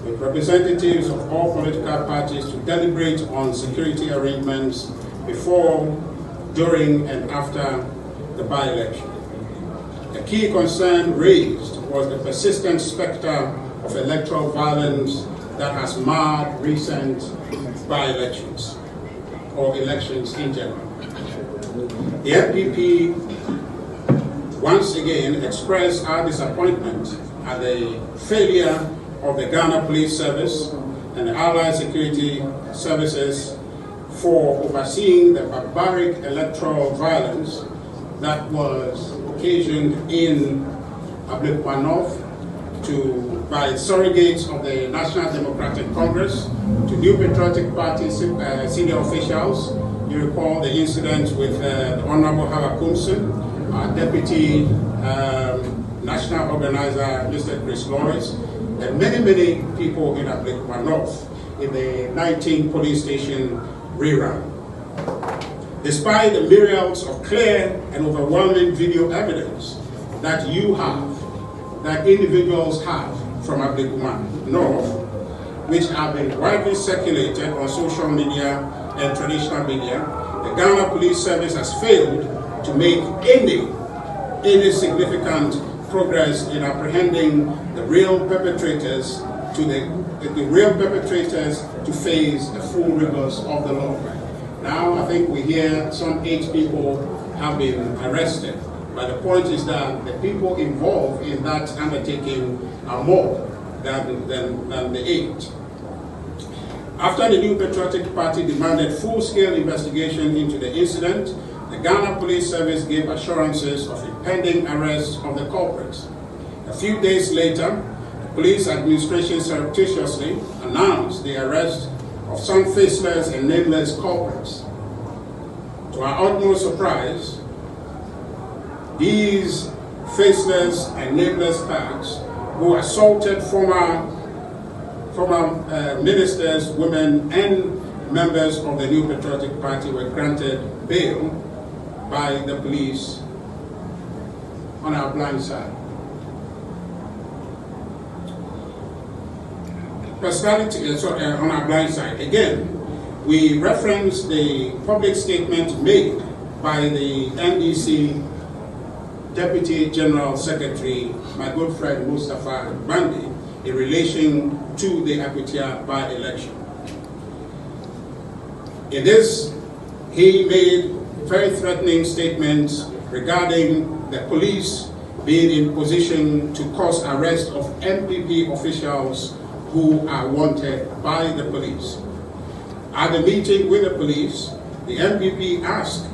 with representatives of all political parties to deliberate on security arrangements before, during, and after the by-election. A key concern raised was the persistent specter of electoral violence that has marred recent by-elections, or elections in general. The NPP once again expressed our disappointment at the failure of the Ghanapoliceservice and the Allied Security Services for overseeing the barbaric electoral violence that was occasioned in Ahiagbah North by surrogates of the National Democratic Congress, to New Patriotic Party senior officials. You recall the incident with the Honorable Hava our Deputy National Organizer, Mr. Chris Lawrence, and many people in Ahiagbah North in the 19 police station rerun. Despite the myriads of clear and overwhelming video evidence that you have, that individuals have from Ahiagbah North, which have been widely circulated on social media and traditional media, the Ghanapoliceservice has failed to make any significant progress in apprehending the real perpetrators to face the full rigors of the law. Now I think we hear some 8 people have been arrested, but the point is that the people involved in that undertaking are more than the 8. After the New Patriotic Party demanded full-scale investigation into the incident, the Ghanapoliceservice gave assurances of impending arrest of the culprits. A few days later, the police administration surreptitiously announced the arrest of some faceless and nameless culprits. To our utmost surprise, these faceless and nameless thugs who assaulted former ministers, women, and members of the New Patriotic Party were granted bail by the police on our blind side. On our blind side. Again, we reference the public statement made by the NDC Deputy General Secretary, my good friend Mustafa Bandi, in relation to the Akwatia by-election. In this, he made very threatening statements regarding the police being in position to cause arrest of NPP officials who are wanted by the police. At the meeting with the police, the NPP asked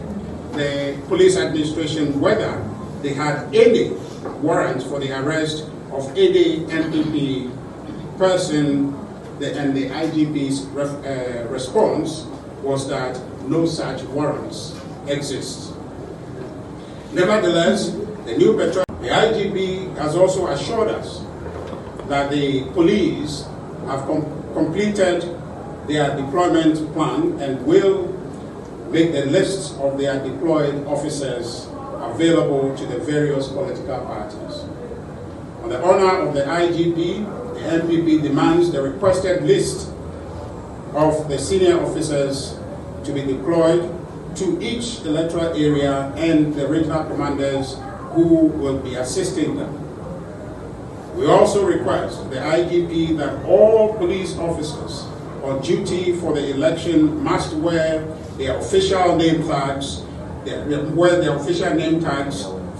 the police administration whether they had any warrants for the arrest of any NPP person, and the IGP's response was that no such warrants exist. Nevertheless, the IGP has also assured us that the police have completed their deployment plan and will make the lists of their deployed officers available to the various political parties. On the honor of the IGP, the NPP demands the requested list of the senior officers to be deployed to each electoral area and the regional commanders who will be assisting them. We also request the IGP that all police officers on duty for the election must wear their official name tags,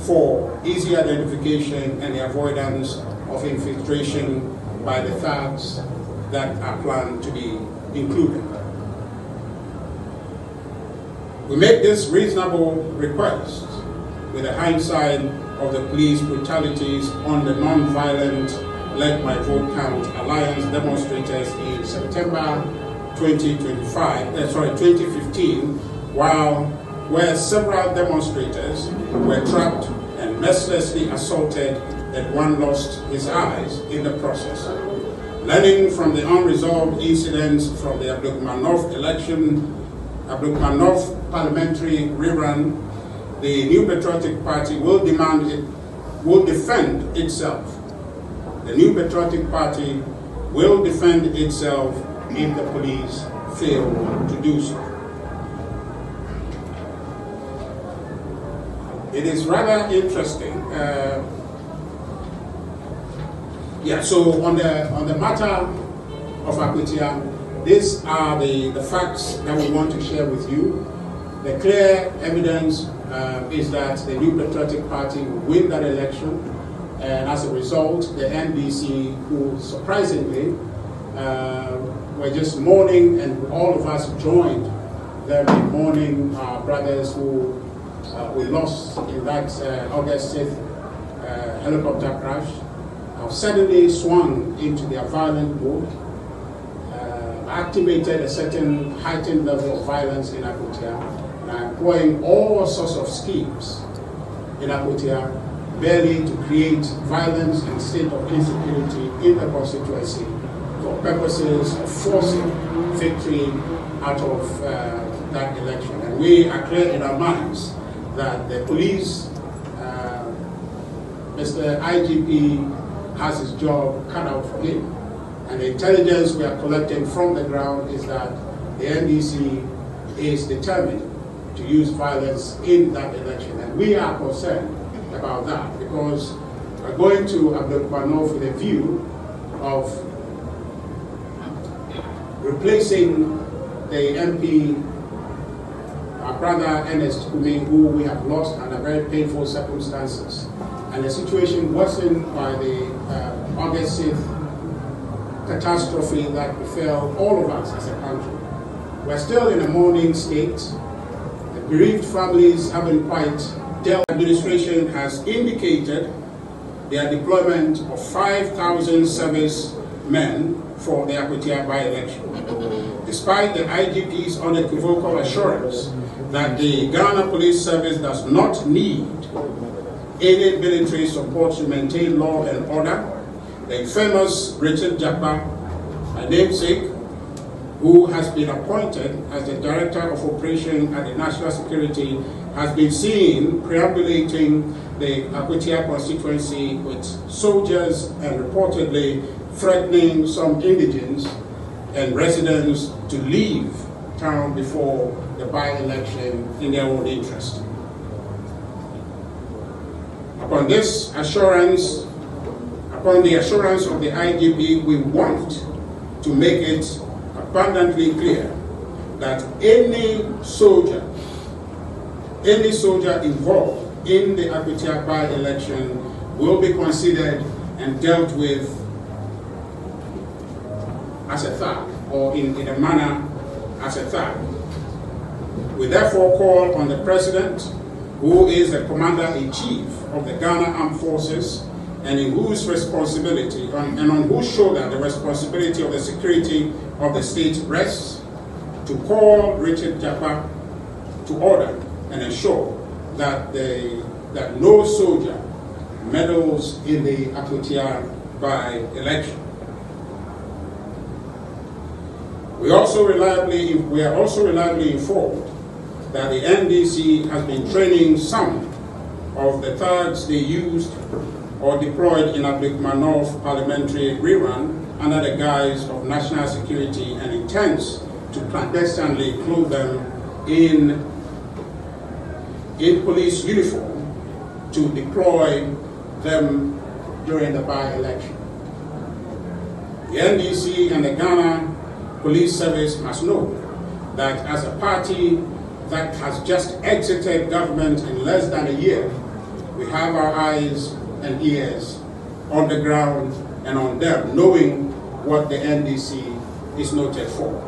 for easy identification and the avoidance of infiltration by the thugs that are planned to be included. We make this reasonable request with the hindsight of the police brutalities on the non-violent Let My Vote Count Alliance demonstrators in September 2015, where several demonstrators were trapped and mercilessly assaulted and one lost his eyes in the process. Learning from the unresolved incidents from the Ahiagbah North Ahiagbah North parliamentary rerun, the New Patriotic Party will defend itself. The New Patriotic Party will defend itself if the police fail to do so. It is rather interesting. So on the matter of Akwatia, these are the facts that we want to share with you. The clear evidence is that the new Patriotic Party will win that election, and as a result, the NDC, who surprisingly were just mourning, and all of us joined them in mourning our brothers who we lost in that August 6th helicopter crash, have suddenly swung into their violent mode, activated a certain heightened level of violence in Akwatia, and are employing all sorts of schemes in Akwatia, barely to create violence and state of insecurity in the constituency for purposes of forcing victory out of that election. And we are clear in our minds that the police, Mr. IGP has his job cut out for him, and the intelligence we are collecting from the ground is that the NDC is determined to use violence in that election, and we are concerned about that because we're going to Ahiagbah with a view of replacing the MP, our brother Ernest Kumi, who we have lost under very painful circumstances. And the situation worsened by the August 6th catastrophe that befell all of us as a country. We're still in a mourning state. The bereaved families haven't quite dealt. The administration has indicated their deployment of 5,000 service men for the Akwatia by-election, despite the IGP's unequivocal assurance that the Ghanapoliceservice does not need any military support to maintain law and order. The famous Richard Jakpa, a namesake, who has been appointed as the Director of Operation at the National Security, has been seen perambulating the Akwatia constituency with soldiers and reportedly threatening some indigents and residents to leave town before the by-election in their own interest. Upon the assurance of the IGP, we want to make it abundantly clear that any soldier involved in the Akwatia by-election will be considered and dealt with as a thug, or in a manner as a thug. We therefore call on the President, who is the Commander-in-Chief of the Ghana Armed Forces, and in whose responsibility, and on whose shoulder the responsibility of the security of the state rests, to call Richard Jakpa to order and ensure that no soldier meddles in the Akwatia by-election. We are also reliably informed that the NDC has been training some of the thugs they used or deployed in Ahiagbah North parliamentary rerun under the guise of national security, and intends to clandestinely clothe them in police uniform to deploy them during the by-election. The NDC and the Ghana Police Service must know that as a party that has just exited government in less than a year, we have our eyes and ears on the ground and on them, knowing what the NDC is noted for.